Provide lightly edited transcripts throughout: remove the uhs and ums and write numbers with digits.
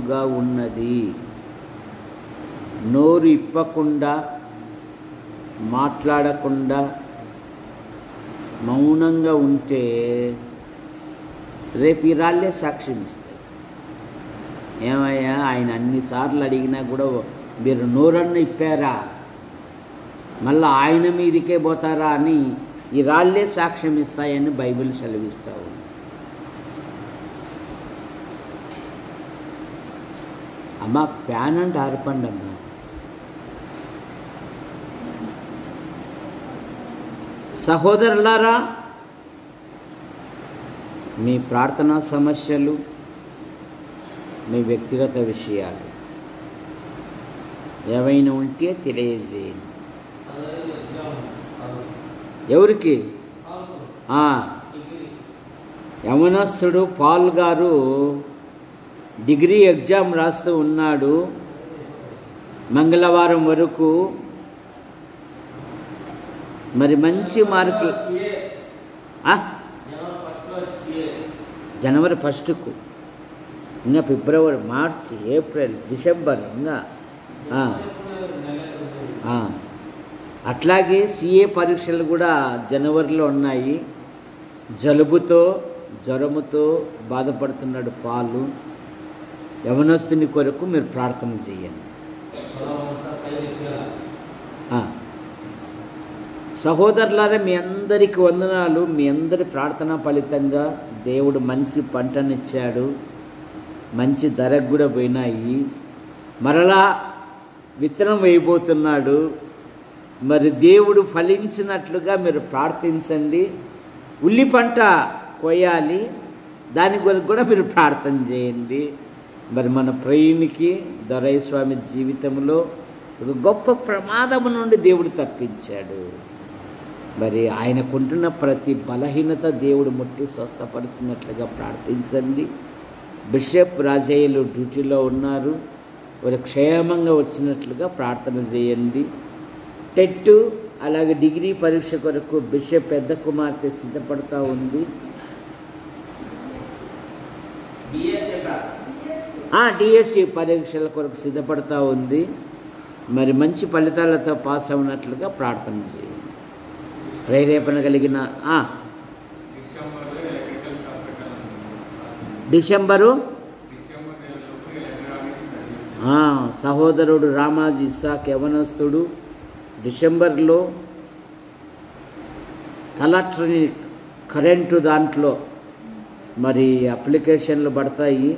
సిద్ధముగా ఉన్నది. నోరు ఇప్పకుండా, మాట్లాడకుండా మౌనంగా ఉంటే రేపు ఈ రాళ్ళే సాక్ష్యం ఇస్తాయి. ఏమయ్యా, ఆయన అన్నిసార్లు అడిగినా కూడా మీరు నోరన్న ఇప్పారా, మళ్ళీ ఆయన మీదికే పోతారా అని ఈ రాళ్ళే సాక్ష్యం ఇస్తాయని బైబిల్ సెలవిస్తూ ఉంది. అమ్మ ఫ్యాన్ అంటే ఆర్పండి అమ్మ. సహోదరులారా, మీ ప్రార్థనా సమస్యలు, మీ వ్యక్తిగత విషయాలు ఏవైనా ఉంటే తెలియజేయండి. ఎవరికి? యవనస్తుడు పాల్ గారు డిగ్రీ ఎగ్జామ్ రాస్తూ ఉన్నాడు. మంగళవారం వరకు మరి మంచి మార్కులు. జనవరి 1కు ఇంకా ఫిబ్రవరి, మార్చి, ఏప్రిల్, డిసెంబర్ ఇంకా అట్లాగే సిఏ పరీక్షలు కూడా జనవరిలో ఉన్నాయి. జలుబుతో, జ్వరముతో బాధపడుతున్నాడు పాలు. యవనస్తుని కొరకు మీరు ప్రార్థన చేయండి. సహోదరులారా, మీ అందరికీ వందనాలు. మీ అందరి ప్రార్థన ఫలితంగా దేవుడు మంచి పంటనిచ్చాడు. మంచి ధరకు కూడా పోయినాయి. మరలా విత్తనం వేయబోతున్నాడు. మరి దేవుడు ఫలించినట్లుగా మీరు ప్రార్థించండి. ఉల్లి పంట కొయ్యాలి, దాని కొరకు కూడా మీరు ప్రార్థన చేయండి. మరి మన ప్రియునికి దొరయ్య స్వామి జీవితంలో ఒక గొప్ప ప్రమాదము నుండి దేవుడు తప్పించాడు. మరి ఆయనకుంటున్న ప్రతి బలహీనత దేవుడు ముట్టి స్వస్థపరిచినట్లుగా ప్రార్థించండి. బిషప్ రాజయ్యలు డ్యూటీలో ఉన్నారు, వారు క్షేమంగా వచ్చినట్లుగా ప్రార్థన చేయండి. టెట్ అలాగే డిగ్రీ పరీక్ష కొరకు బిషప్ పెద్ద కుమార్తె సిద్ధపడుతూ ఉంది. డిఎస్సి పరీక్షల కొరకు సిద్ధపడుతూ ఉంది. మరి మంచి ఫలితాలతో పాస్ అవునట్లుగా ప్రార్థన చేయండి. ప్రేరేపణ కలిగిన డిసెంబరు సహోదరుడు రామాజీ ఇస్సాక్ యవనస్తుడు డిసెంబర్లో ఎలక్ట్రానిక్ కరెంటు దాంట్లో మరి అప్లికేషన్లు పడతాయి.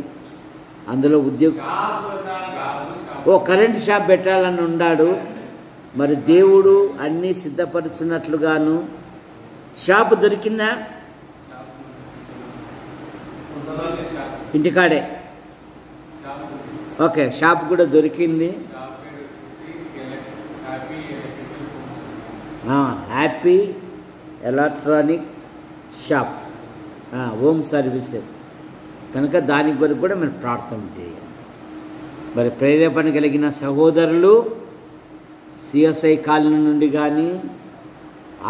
అందులో కరెంటు షాప్ పెట్టాలని ఉన్నాడు. మరి దేవుడు అన్నీ సిద్ధపరిచినట్లుగాను షాపు దొరికిందా? ఇంటికాడే ఓకే, షాప్ కూడా దొరికింది. Happy electronic shop, home services కనుక దాని కొరకు కూడా మీరు ప్రార్థన చేయండి. మరి ప్రేరేపణ కలిగిన సహోదరులు సిఎస్ఐ కాలనీ నుండి కానీ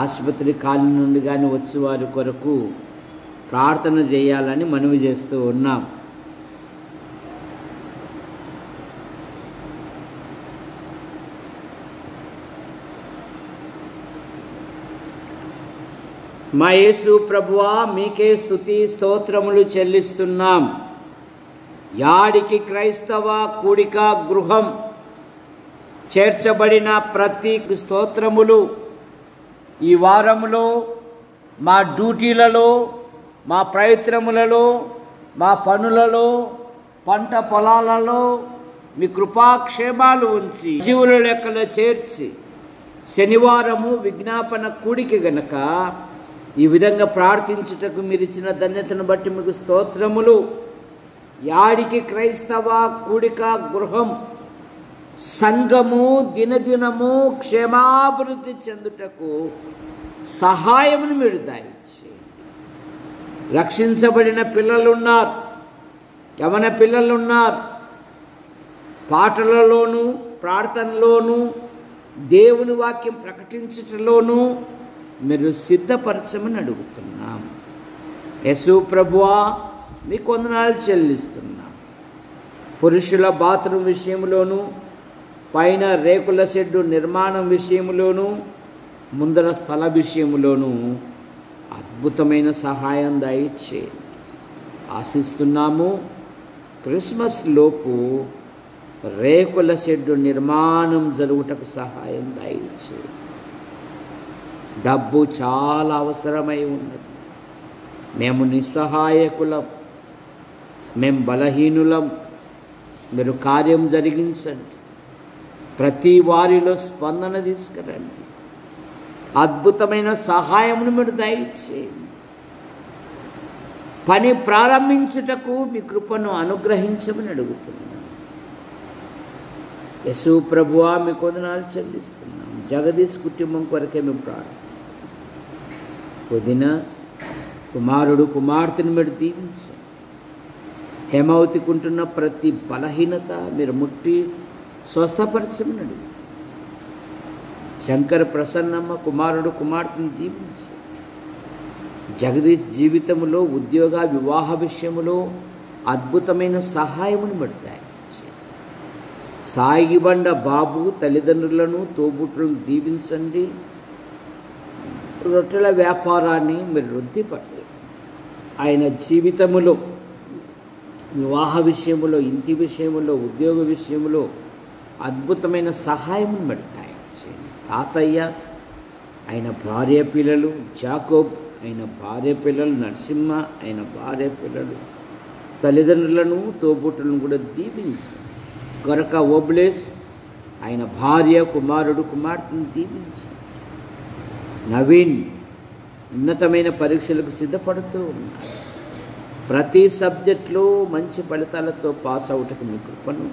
ఆసుపత్రి కాలనీ నుండి కానీ వచ్చి వారి కొరకు ప్రార్థన చేయాలని మనవి చేస్తూ ఉన్నాం. మా యేసు ప్రభువా, మీకే స్తుతి స్తోత్రములు చెల్లిస్తున్నాం. యాడికి క్రైస్తవ కూడిక గృహం చేర్చబడిన ప్రతి స్తోత్రములు. ఈ వారములో మా డ్యూటీలలో, మా ప్రయత్నములలో, మా పనులలో, పంట పొలాలలో మీ కృపాక్షేమాలు ఉంచి జీవుల లెక్కలో చేర్చి శనివారము విజ్ఞాపన కూడిక గనక ఈ విధంగా ప్రార్థించుటకు మీరు ఇచ్చిన ధన్యతను బట్టి మీకు స్తోత్రములు. యాడికి క్రైస్తవ కూడిక గృహం సంఘము దినదినము క్షేమాభివృద్ధి చెందుటకు సహాయమును మీరు దయచేయండి. రక్షించబడిన పిల్లలున్నారు, యవన పిల్లలున్నారు. పాటలలోనూ ప్రార్థనలోనూ దేవుని వాక్యం ప్రకటించటంలోనూ మీరు సిద్ధపరచమని పురుషుల బాత్రూమ్ విషయంలోనూ, పైన రేకుల షెడ్డు నిర్మాణం విషయంలోనూ, ముందర స్థల విషయంలోనూ అద్భుతమైన సహాయం దయచేయండి. ఆశిస్తున్నాము. క్రిస్మస్ లోపు రేకుల షెడ్డు నిర్మాణం జరుగుటకు సహాయం దయచేయండి. డబ్బు చాలా అవసరమై ఉన్నది. మేము నిస్సహాయకులం, మేము బలహీనులం. మీరు కార్యం జరిగించండి. ప్రతి వారిలో స్పందన తీసుకురండి. అద్భుతమైన సహాయమును మీరు దయచేయండి. పని ప్రారంభించుటకు మీ కృపను అనుగ్రహించమని అడుగుతున్నాను. యేసు ప్రభువా, మీకు వందనాలు చెల్లిస్తున్నాం. జగదీష్ కుటుంబం కొరకే మేము ప్రార్థిస్తున్నాం. వదిన కుమారుడు కుమార్తెను మీరు దీవించండి. హేమావతికుంటున్న ప్రతి బలహీనత మీరు ముట్టి స్వస్థపరచమని అడుగుతున్నాం. శంకర ప్రసన్నమ్మ కుమారుడు కుమార్తెను దీవించండి. జగదీష్ జీవితంలో ఉద్యోగ వివాహ విషయంలో అద్భుతమైన సహాయమును పడతాయి. సాయిబండ బాబు తల్లిదండ్రులను తోబుట్టులను దీవించండి. రొట్టెల వ్యాపారాన్ని మీరు వృద్ధిపడండి. ఆయన జీవితంలో వివాహ విషయంలో, ఇంటి విషయంలో, ఉద్యోగ విషయంలో అద్భుతమైన సహాయమును పడతాయి. తాతయ్య, ఆయన భార్య పిల్లలు, జాకోబ్ ఆయన భార్య పిల్లలు, నరసింహ ఆయన భార్య పిల్లలు, తల్లిదండ్రులను తోబుట్టులను కూడా దీవించండి. గొరక ఓబ్లేస్ ఆయన భార్య కుమారుడు కుమార్తెను దీవించండి. నవీన్ ఉన్నతమైన పరీక్షలకు సిద్ధపడుతూ ఉన్నారు. ప్రతి సబ్జెక్టులో మంచి ఫలితాలతో పాస్ అవుటకు మీ కృపను.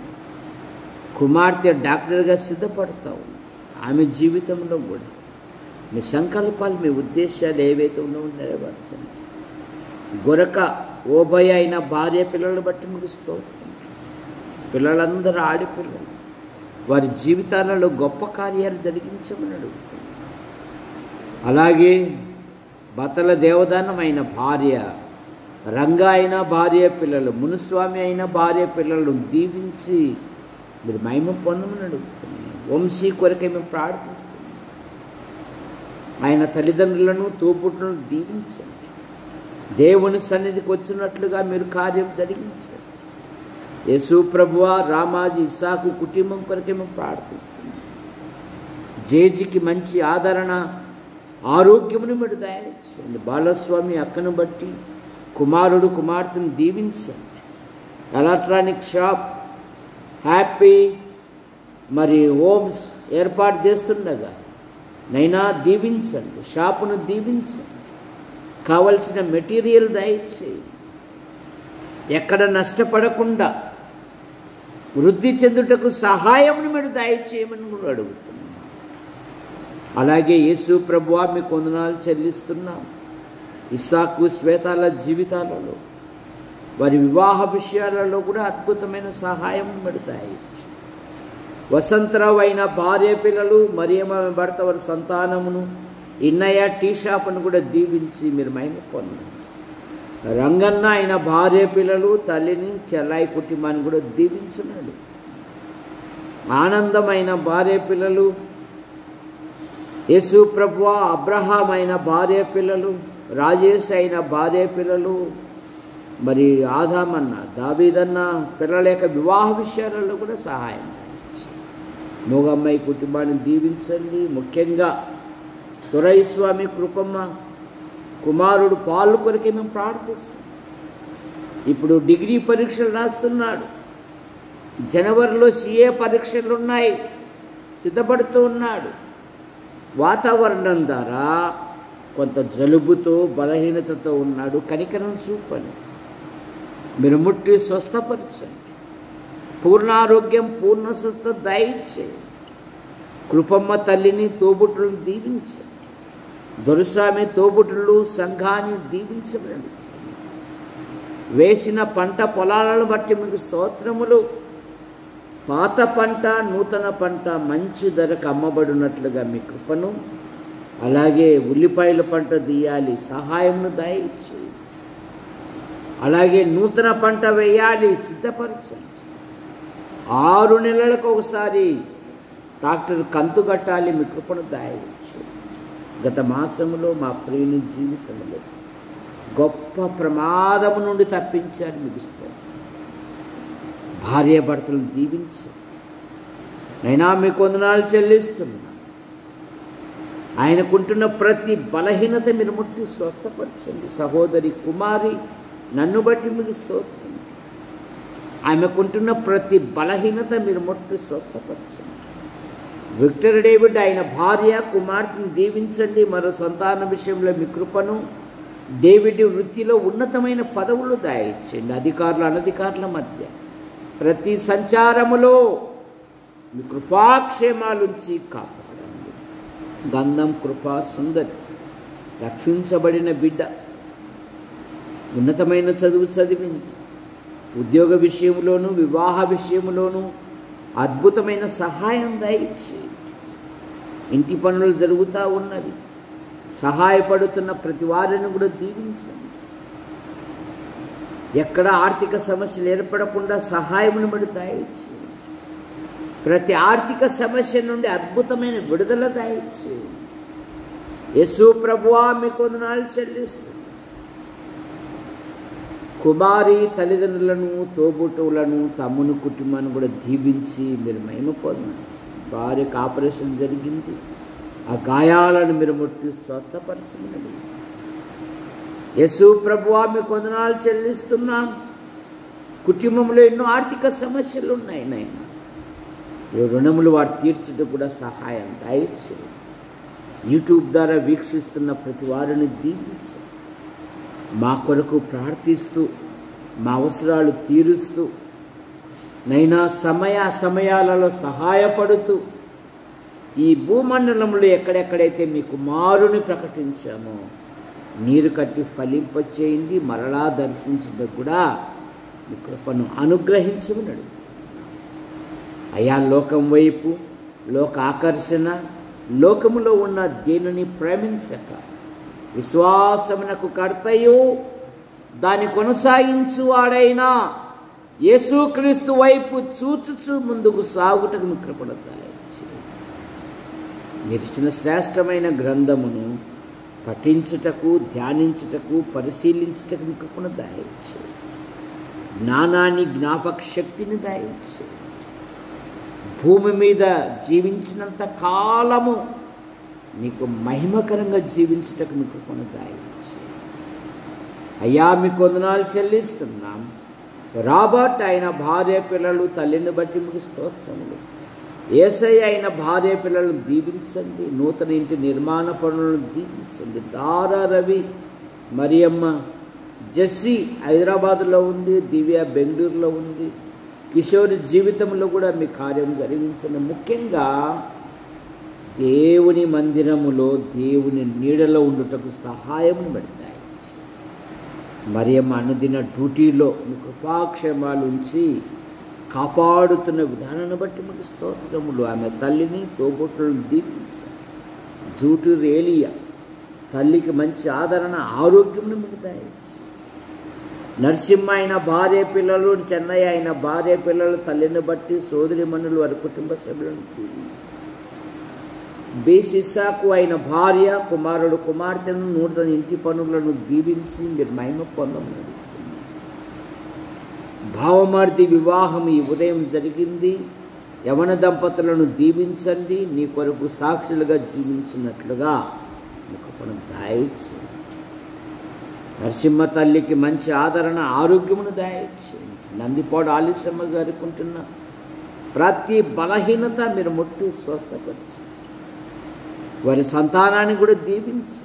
కుమార్తె డాక్టర్గా సిద్ధపడుతూ ఉంది. ఆమె జీవితంలో కూడా మీ సంకల్పాలు, మీ ఉద్దేశాలు ఏవైతే ఉన్నాయో నెరవేర్చండి. గొరక ఓభయ అయిన భార్య పిల్లలను బట్టి మీకు స్తోత్రం. పిల్లలందరూ ఆడిపిల్లలు, వారి జీవితాలలో గొప్ప కార్యాలు జరిగించమని అడుగుతున్నాం. అలాగే బతల దేవదానం అయిన భార్య, రంగా అయిన భార్య పిల్లలు, మునుస్వామి అయిన భార్య పిల్లలను దీవించి మీరు మహిమ పొందమని అడుగుతున్నాం. వంశీ కొరకే మేము ప్రార్థిస్తున్నాం. ఆయన తల్లిదండ్రులను తోబుట్టులను దీవించండి. దేవుని సన్నిధికి వచ్చినట్లుగా మీరు కార్యం జరిగించండి. యేసు ప్రభువా, రామాజీ ఇస్సాకు కుటుంబం కొరకే మేము ప్రార్థిస్తున్నాం. జేజీకి మంచి ఆదరణ, ఆరోగ్యమును మీరు దయచేయండి. బాలస్వామి అక్కను బట్టి కుమారుడు కుమార్తెను దీవించండి. ఎలక్ట్రానిక్ షాప్ హ్యాపీ మరి హోమ్స్ ఏర్పాటు చేస్తుండగా నైనా దీవించండి. షాపును దీవించండి. కావలసిన మెటీరియల్ దయచేయండి. ఎక్కడ నష్టపడకుండా వృద్ధి చెందుటకు సహాయమును మీరు దయచేయమని కూడా అడుగుతున్నాం. అలాగే యేసు ప్రభువా, మీకు వందనాలు చెల్లిస్తున్నాం. ఇస్సాకు శ్వేతాల జీవితాలలో, వారి వివాహ విషయాలలో కూడా అద్భుతమైన సహాయం పెడతాయి. వసంతరావు అయిన భార్య పిల్లలు, మరియమ్మ భర్త వారి సంతానమును, ఇన్నయ్య టీ షాపును కూడా దీవించి మీరు మహిమ పొందండి. రంగన్న అయిన భార్య పిల్లలు, తల్లిని, చెల్లాయి కుటుంబాన్ని కూడా దీవించున్నాడు. ఆనందమైన భార్య పిల్లలు, యేసు ప్రభువా, అబ్రహాం అయిన భార్య పిల్లలు, రాజేష్ అయిన భార్య పిల్లలు, మరి ఆదామన్న, దావీదన్న పిల్లల యొక్క వివాహ విషయాలలో కూడా సహాయం. మూగమ్మాయి కుటుంబాన్ని దీవించండి. ముఖ్యంగా తురైస్వామి కృపమ్మ కుమారుడు పాలు కొరకే మేము ప్రార్థిస్తాం. ఇప్పుడు డిగ్రీ పరీక్షలు రాస్తున్నాడు. జనవరిలో CA పరీక్షలు ఉన్నాయి, సిద్ధపడుతూ ఉన్నాడు. వాతావరణం ద్వారా కొంత జలుబుతో బలహీనతతో ఉన్నాడు. కనికరం చూపండి. మీరు ముట్టి స్వస్థపరచండి. పూర్ణారోగ్యం, పూర్ణ స్వస్థత దయచేయండి. కృపమ్మ తల్లిని, తోబుట్టులను దీవించండి. దొరసామి తోబుట్టులు సంఘాన్ని దీవించండి. వేసిన పంట పొలాలను బట్టి మీకు స్తోత్రములు. పాత పంట, నూతన పంట మంచి ధరకు అమ్మబడినట్లుగా మీ కృపను, అలాగే ఉల్లిపాయల పంట తీయాలి, సహాయమును దయచేయండి. అలాగే నూతన పంట వేయాలి, సిద్ధపరచండి. 6 నెలలకు ఒకసారి డాక్టర్ కంతు కట్టాలి, మీ కృపను దయచేయండి. గత మాసంలో మా ప్రియుని జీవితంలో గొప్ప ప్రమాదము నుండి తప్పించారు, మీకు స్తోత్రం. భార్యాభర్తలను దీవించి నైనా మీకు వందనాలు చెల్లిస్తున్నా. ఆయనకుంటున్న ప్రతి బలహీనత మీరు ముట్టి స్వస్థపరచండి. సహోదరి కుమారి నన్ను బట్టి మీకు స్తోత్రం. ఆమెకుంటున్న ప్రతి బలహీనత మీరు ముట్టి స్వస్థపరచండి. విక్టర్ డేవిడ్ ఆయన భార్య కుమార్తెను దీవించండి. మరో సంతాన విషయంలో మీ కృపను, డేవిడ్ వృత్తిలో ఉన్నతమైన పదవులు దయచేయండి. అధికారులు అనధికారుల మధ్య ప్రతి సంచారములో మీ కృపాక్షేమాలుంచి కాపాడండి. గంధం కృపా సుందరి రక్షించబడిన బిడ్డ, ఉన్నతమైన చదువు చదివింది. ఉద్యోగ విషయంలోనూ వివాహ విషయంలోనూ అద్భుతమైన సహాయం దయచేయండి. ఇంటి పనులు జరుగుతూ ఉన్నవి, సహాయపడుతున్న ప్రతి వారిని కూడా దీవించండి. ఎక్కడ ఆర్థిక సమస్యలు ఏర్పడకుండా సహాయమును బట్టి దయచేయండి. ప్రతి ఆర్థిక సమస్య నుండి అద్భుతమైన విడుదల దయచేయండి. యేసు ప్రభువా మీకు వందనాలు చెల్లిస్తూ కుమారి తల్లిదండ్రులను, తోబుట్టువులను, తమ్ముని కుటుంబాన్ని కూడా దీవించి మీరు మహిమ పొందండి. భార్యకు ఆపరేషన్ జరిగింది, ఆ గాయాలను మీరు ముట్టి స్వస్థపరచమని యేసు ప్రభువా మీకు వందనాలు చెల్లిస్తున్నాం. కుటుంబంలో ఎన్నో ఆర్థిక సమస్యలు ఉన్నాయి నాయన, ఈ రుణములు వారు తీర్చుటకు కూడా సహాయం దయచేయండి. యూట్యూబ్ ద్వారా వీక్షిస్తున్న ప్రతి వారిని దీవించండి. మా కొరకు ప్రార్థిస్తూ మా అవసరాలు తీరుస్తూ నైనా సమయాలలో సహాయపడుతూ ఈ భూమండలంలో ఎక్కడెక్కడైతే మీ కుమారుని ప్రకటించామో నీరు కట్టి ఫలింపచేయండి. మరలా దర్శించడానికి కూడా మీ కృపను అనుగ్రహించమన్నాడు. అయా లోకం వైపు, లోక ఆకర్షణ, లోకములో ఉన్న దేనిని ప్రేమించక విశ్వాసమునకు కర్తయు దాన్ని కొనసాగించువాడైనా యేసుక్రీస్తు వైపు చూచుచు ముందుకు సాగుటకు మీ కృపను దయచేయండి. మీరిచ్చిన శ్రేష్టమైన గ్రంథమును పఠించుటకు, ధ్యానించుటకు, పరిశీలించుటకు మీ కృపను దయచేయండి. జ్ఞానాన్ని, జ్ఞాపక శక్తిని దయచేయండి. భూమి మీద జీవించినంత కాలము మీకు మహిమకరంగా జీవించుటకు మీ కృపను దయచేయండి. అయ్యా మీకు వందనాలు చెల్లిస్తున్నాం. రాబర్ట్ ఆయన భార్య పిల్లలు, తల్లిని బట్టి మీకు స్తోత్రములు. యేసయ్య అయిన భార్య పిల్లలను దీవించండి. నూతన ఇంటి నిర్మాణ పనులను దీవించండి. దారా రవి, మరియమ్మ, జెస్సీ హైదరాబాదులో ఉంది, దివ్య బెంగళూరులో ఉంది. కిషోరి జీవితంలో కూడా మీ కార్యం జరిగించండి. ముఖ్యంగా దేవుని మందిరములో దేవుని నీడలో ఉండుటకు సహాయమును పెడతాయి. మరియమ్మ అనుదిన డ్యూటీలో మీ కృపాక్షేమాలు ఉంచి కాపాడుతున్న విధానాన్ని బట్టి మీకు స్తోత్రములు. ఆమె తల్లిని, తోబుట్టులను దీవించారు. జూటు రేలియా తల్లికి మంచి ఆదరణ, ఆరోగ్యమును మీకు దయచేయండి. నరసింహ అయిన భార్య పిల్లలు, చెన్నయ్య అయిన భార్య పిల్లలు, తల్లిని బట్టి సోదరి మనులు వారి కుటుంబ సభ్యులను దీవించారు. బేసిసాకు అయిన భార్య, కుమారుడు, కుమార్తెను, నూతన ఇంటి పనులను దీవించి మీరు మహిమ పొందమని భావమర్ది వివాహం ఈ ఉదయం జరిగింది. యవన దంపతులను దీవించండి. నీ కొరకు సాక్షులుగా జీవించినట్లుగా మీకు పను దయచేయండి. నరసింహ తల్లికి మంచి ఆదరణ, ఆరోగ్యమును దయచేయండి. నందిపాడు ఆలిసమ్మ గారికి ఉంటున్న ప్రతి బలహీనత మీరు ముట్టి స్వస్థపరిచి వారి సంతానాన్ని కూడా దీవించి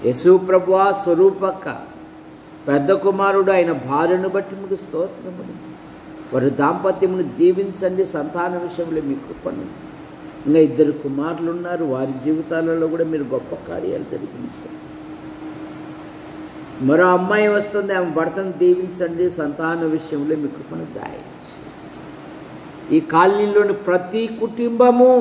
యేసు ప్రభువా స్వరూపక్క పెద్ద కుమారుడు ఆయన భార్యను బట్టి మీకు స్తోత్రములు. వారి దాంపత్యమును దీవించండి. సంతాన విషయంలో మీ కృపను. ఇంకా 2 కుమారులు ఉన్నారు, వారి జీవితాలలో కూడా మీరు గొప్ప కార్యాలు జరిగించండి. మరో అమ్మాయి వస్తుంది, ఆమె భర్తను దీవించండి. సంతాన విషయంలో మీ కృపను దయచేయండి. ఈ కాలనీలోని ప్రతి కుటుంబము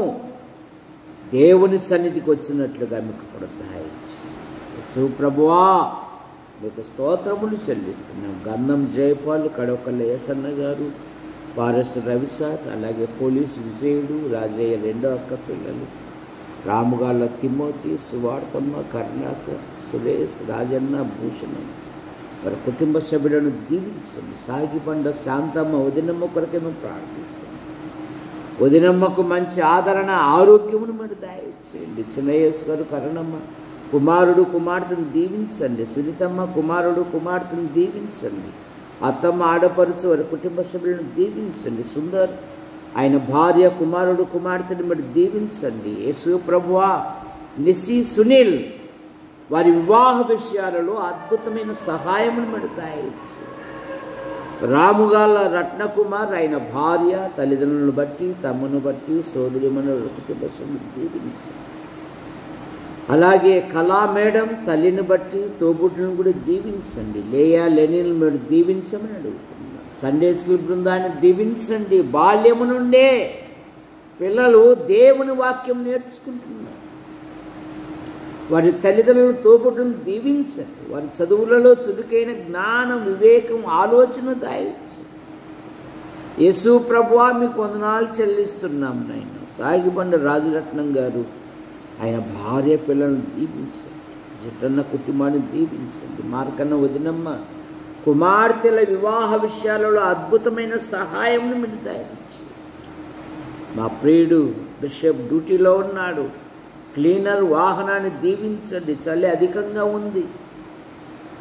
దేవుని సన్నిధికి వచ్చినట్లుగా మీకు కూడా దయచేయండి. యేసు ప్రభువా మీకు స్తోత్రములు చెల్లిస్తున్నాం. గంధం జయపాలు, కడవకల్ల యేసన్న గారు, ఫారెస్ట్ రవి సార్, అలాగే పోలీసు విజయుడు, రాజయ్య రెండో అక్క పిల్లలు, రాముగాళ్ళ తిమోతి, సువార్తమ్మ, కర్ణాకర్, సురేష్, రాజన్న, భూషణం, వారి కుటుంబ సభ్యులను దీవించండి. సాగిబండ శాంతమ్మ వదినమ్మ కొరకే మేము ప్రార్థిస్తాం. వదినమ్మకు మంచి ఆదరణ, ఆరోగ్యమును మరి దయచేయండి. చిన్నయేసు గారు, కరుణమ్మ కుమారుడు కుమార్తెను దీవించండి. సునీతమ్మ కుమారుడు కుమార్తెను దీవించండి. అత్తమ్మ ఆడపరుచు వారి కుటుంబ సభ్యులను దీవించండి. సుందర్ ఆయన భార్య కుమారుడు కుమార్తెను మరి దీవించండి. యేసు ప్రభువా, నిసి సునీల్ వారి వివాహ విషయాలలో అద్భుతమైన సహాయమును మరి దయచేయండి. రాముగాళ్ళ రత్నకుమార్ ఆయన భార్య తల్లిదండ్రులను బట్టి, తమ్మును బట్టి, సోదరిమణుల కుటుంబ సభ్యులను దీవించండి. అలాగే కళా మేడం తల్లిని బట్టి, తోబుట్టును కూడా దీవించండి. లేయా లెనిన్ మీరు దీవించమని అడుగుతున్నాను. సండే స్కూల్ బృందాన్ని దీవించండి. బాల్యము నుండే పిల్లలు దేవుని వాక్యం నేర్చుకుంటున్నారు. వారి తల్లిదండ్రులను తోబుట్టును దీవించండి. వారి చదువులలో చురుకైన జ్ఞానం, వివేకం, ఆలోచన దాయించండి. యేసు ప్రభువా మీకు వందనాలు చెల్లిస్తున్నాం నాయన. సాగిబండ రాజరత్నం గారు ఆయన భార్య పిల్లలను దీవించండి. జట్టన్న కుటుంబాన్ని దీవించండి. మార్కన్న వదినమ్మ కుమార్తెల వివాహ విషయాలలో అద్భుతమైన సహాయం మీరు దయచేయండి. మా ప్రియుడు బిషప్ డ్యూటీలో ఉన్నాడు. క్లీనర్ వాహనాన్ని దీవించండి. చలి అధికంగా ఉంది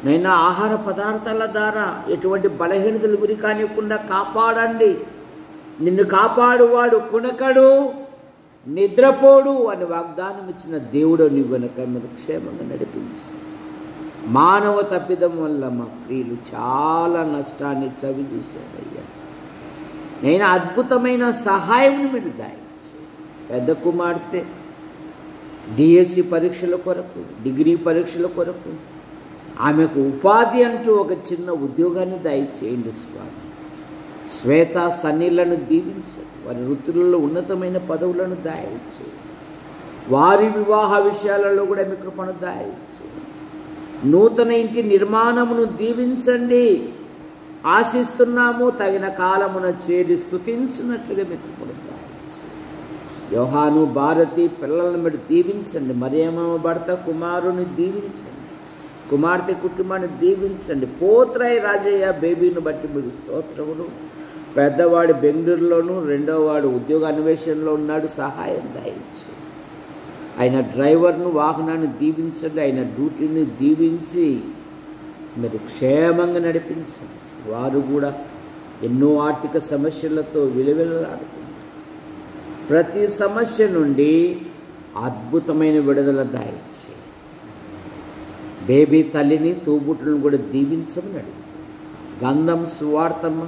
నైనా. ఆహార పదార్థాల ద్వారా ఎటువంటి బలహీనతలు గురి కానివ్వకుండా కాపాడండి. నిన్ను కాపాడువాడు కునకడు, నిద్రపోడు అని వాగ్దానం ఇచ్చిన దేవుడు నీవు గనక మీరు క్షేమంగా నడిపించి. మానవ తప్పిదం వల్ల మా ప్రియులు చాలా నష్టాన్ని చవి చూశారయ్యా. నేను అద్భుతమైన సహాయం మీరు దాయించి. పెద్ద కుమార్తె డిఎస్సి పరీక్షల కొరకు, డిగ్రీ పరీక్షల కొరకు ఆమెకు ఉపాధి అంటూ ఒక చిన్న ఉద్యోగాన్ని దయచేయండి స్వామి. శ్వేత సన్నీళ్లను దీవించండి. వారి వృత్తులలో ఉన్నతమైన పదవులను దయచేయండి. వారి వివాహ విషయాలలో కూడా మీ కృపను దయచేయండి. నూతన ఇంటి నిర్మాణమును దీవించండి. ఆశిస్తున్నాము. తగిన కాలమున చేరి స్తుతించినట్లుగా మీ కృపను దయచేయండి. యోహాను, భారతి పిల్లలను మీరు దీవించండి. మరియమ్మ భర్త కుమారుని దీవించండి. కుమార్తె కుటుంబాన్ని దీవించండి. పోత్రాయి రాజయ్య బేబీని బట్టి మీరు స్తోత్రములు. పెద్దవాడు బెంగళూరులోను, రెండోవాడు ఉద్యోగ అన్వేషణలో ఉన్నాడు. సహాయం దయచేయండి. ఆయన డ్రైవర్ను, వాహనాన్ని దీవించండి. ఆయన డ్యూటీని దీవించి మీరు క్షేమంగా నడిపించండి. వారు కూడా ఎన్నో ఆర్థిక సమస్యలతో విలువెల్లాడుతున్నారు. ప్రతి సమస్య నుండి అద్భుతమైన విడుదల దయచేయండి. బేబీ తల్లిని, తోబుట్టులను కూడా దీవించమని అడుగుతాం. గంధం, సువార్తమ్మ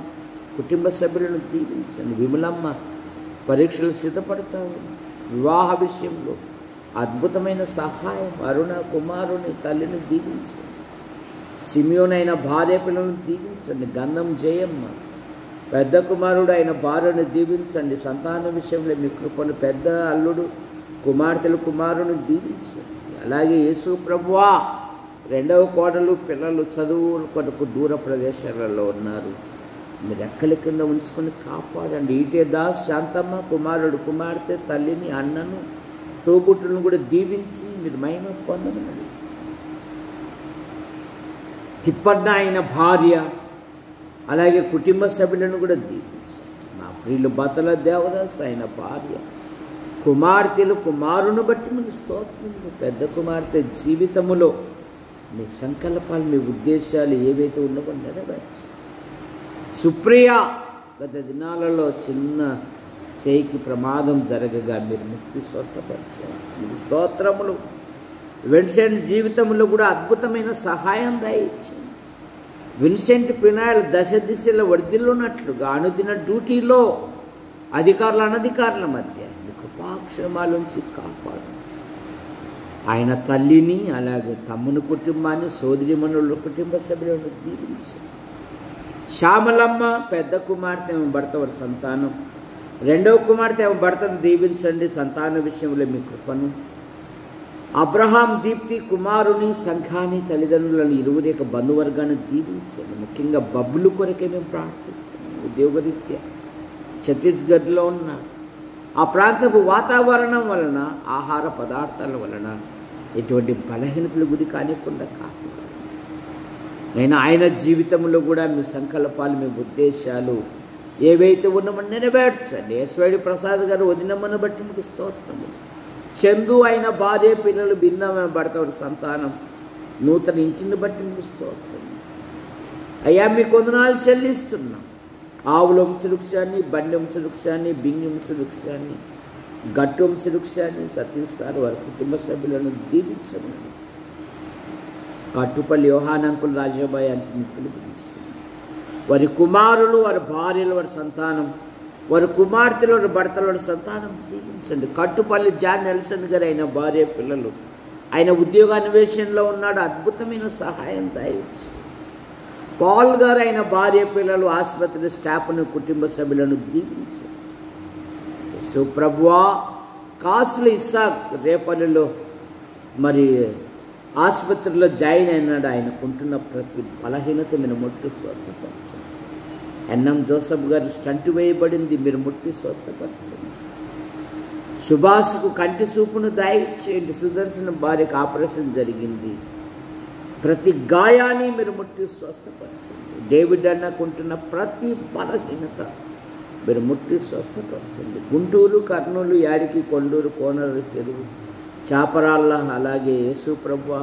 కుటుంబ సభ్యులను దీవించండి. విమలమ్మ పరీక్షలు సిద్ధపడతా ఉంది. వివాహ విషయంలో అద్భుతమైన సహాయం. అరుణ కుమారుని తల్లిని దీవించండి. సిమియోనైన భార్య పిల్లలను దీవించండి. గంధం జయమ్మ పెద్ద కుమారుడు అయిన భార్యను దీవించండి. సంతాన విషయంలో మీ కృపను పెద్ద అల్లుడు కుమార్తెలు కుమారుని దీవించండి. అలాగే యేసు ప్రభువా, రెండవ కోడలు పిల్లలు చదువు కొరకు దూర ప్రదేశాలలో ఉన్నారు. మీరు రెక్కల కింద ఉంచుకొని కాపాడండి. ఈటే దాస్, శాంతమ్మ కుమారుడు కుమార్తె తల్లిని, అన్నను, తోబుట్టులను కూడా దీవించి మీరు మహిమ పొందమని. తిప్పన్న ఆయన భార్య అలాగే కుటుంబ సభ్యులను కూడా దీవించండి. మా ప్రియులు బతల దేవదాస్ ఆయన భార్య కుమార్తెలు కుమారుని బట్టి మీకు స్తోత్రములు. పెద్ద కుమార్తె జీవితములో మీ సంకల్పాలు, మీ ఉద్దేశాలు ఏవైతే ఉన్నావో నెరవేర్చండి. సుప్రియ గత దినాలలో చిన్న చేయికి ప్రమాదం జరగగా మీరు ముక్తి స్వస్థపరిచారు. మీకు స్తోత్రములు. విన్సెంట్ జీవితంలో కూడా అద్భుతమైన సహాయం దయచేయండి. విన్సెంట్ పినాయల్ దశ దిశలో వర్ధిల్లున్నట్లుగా అనుదిన డ్యూటీలో అధికారుల అనధికారుల మధ్య కృపాక్షమాలుంచి కాపాడు. ఆయన తల్లిని అలాగే తమ్ముని కుటుంబాన్ని, సోదరిమణుల కుటుంబ సభ్యులను దీవించండి. శ్యామలమ్మ పెద్ద కుమార్తె భర్త వారి సంతానం, రెండవ కుమార్తె భర్తను దీవించండి. సంతాన విషయంలో మీ కృపను. అబ్రహాం దీప్తి కుమారుని, సంఘాన్ని, తల్లిదండ్రులను, ఇరువురి యొక్క బంధువర్గాన్ని దీవించండి. ముఖ్యంగా బబ్బులు కొరకే మేము ప్రార్థిస్తున్నాం. ఉద్యోగరీత్యా ఛత్తీస్గఢ్లో ఉన్నారు. ఆ ప్రాంతపు వాతావరణం వలన, ఆహార పదార్థాల వలన ఎటువంటి బలహీనతల గురి కానికుండా కాదు. నేను ఆయన జీవితంలో కూడా మీ సంకల్పాలు, మీ ఉద్దేశాలు ఏవైతే ఉన్నామని నెరవేర్చండి. ఎస్వైడి ప్రసాద్ గారు వదినమ్మను బట్టి మీకు స్తోత్రము. చందు అయిన భార్య, పిల్లలు, భిన్నమైన భర్త సంతానం, నూతన ఇంటిని బట్టి మీకు స్తోత్రం. అయ్యా మీకు వందనాలు చెల్లిస్తున్నాం. ఆవుల వంశవృక్షాన్ని, బండి వంశవృక్షాన్ని, బింగి వంశవృక్షాన్ని, గట్టు వంశవృక్షాన్ని, సతీష్ సార్ వారి కుటుంబ సభ్యులను దీవించమని కట్టుపల్లి యోహానంకులు రాజాబాయి అంటే మీకు పిలుపునిస్తున్నాం. వారి కుమారులు, వారి భార్యలు, వారి సంతానం, వారి కుమార్తెలు, వారి భర్తలు, వారి సంతానం దీవించండి. కట్టుపల్లి జాన్ నెల్సన్ గారు అయిన భార్య, పిల్లలు, ఆయన ఉద్యోగ అన్వేషణలో ఉన్నాడు, అద్భుతమైన సహాయం దయచేయండి. పాల్ గారు అయిన భార్య, పిల్లలు, ఆసుపత్రి స్టాఫ్ను, కుటుంబ సభ్యులను దీవించండి. ప్రభువా, కాసులు ఇస్సాక్ రేపల్లిలో మరి ఆసుపత్రిలో జాయిన్ అయినాడు. ఆయనకుంటున్న ప్రతి బలహీనత మీరు ముట్టి స్వస్థపరచండి. ఎన్ఎం జోసఫ్ గారు స్టంట్ వేయబడింది, మీరు ముట్టి స్వస్థపరచండి. సుభాష్కు కంటి చూపును దయచేయండి. సుదర్శన భార్యకు ఆపరేషన్ జరిగింది, ప్రతి గాయాన్ని మీరు ముట్టి స్వస్థపరచండి. డేవిడ్ అన్నకుంటున్న ప్రతి బలహీనత మీరు ముట్టి స్వస్థపరచండి. గుంటూరు, కర్నూలు, యాడికి, కొండూరు, కోనరు, చెరువు, చాపరాళ్ళ, అలాగే యేసు ప్రభువా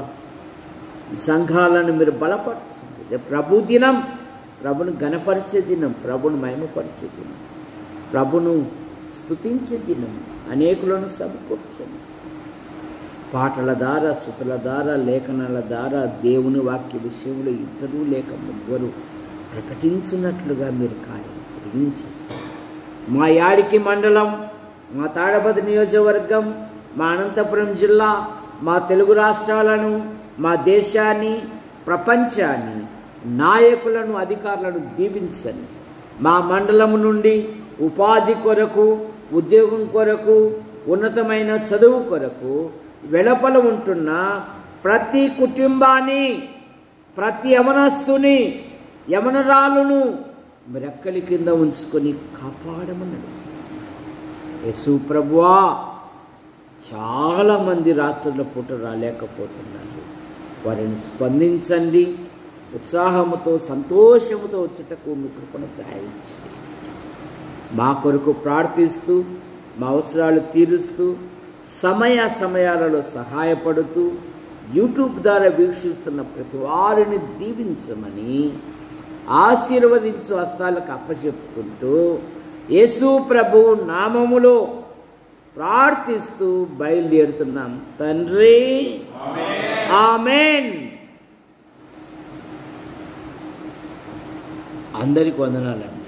సంఘాలను మీరు బలపరచండి. ప్రభు దినం, ప్రభును ఘనపరిచే దినం, ప్రభును మహిమపరిచే దినం, ప్రభును స్తుతించే దినం. అనేకులను సమకూర్చండి. పాటల ద్వారా, స్తుతుల ద్వారా, లేఖనాల ద్వారా దేవుని వాక్య విషయంలో ఇద్దరు లేక ముగ్గురు ప్రకటించినట్లుగా మీరు కార్యం జరిగించండి. మా యాడికి మండలం, మా తాడపతి నియోజకవర్గం, మా అనంతపురం జిల్లా, మా తెలుగు రాష్ట్రాలను, మా దేశాన్ని, ప్రపంచాన్ని, నాయకులను, అధికారులను దీవించండి. మా మండలం నుండి ఉపాధి కొరకు, ఉద్యోగం కొరకు, ఉన్నతమైన చదువు కొరకు వెలుపల ఉంటున్న ప్రతి కుటుంబాన్ని, ప్రతి యవనస్తుని, యవనరాలును రెక్కలి కింద ఉంచుకొని కాపాడమన్నాడు. యేసు ప్రభువా, చాలామంది రాత్రుల పూట రాలేకపోతున్నారు, వారిని స్పందించండి. ఉత్సాహముతో, సంతోషముతో వచ్చేటకు మీ కృపను దయచేయండి. మా కొరకు ప్రార్థిస్తూ, మా అవసరాలు తీరుస్తూ, సమయాలలో సహాయపడుతూ, యూట్యూబ్ ద్వారా వీక్షిస్తున్న ప్రతి వారిని దీవించమని ఆశీర్వదించు హస్తాలకు అప్పచెప్పుకుంటూ యేసు ప్రభు నామములో ప్రార్థిస్తూ బయలుదేరుతున్నాం తండ్రి. ఆమేన్. అందరికి వందనాలండి.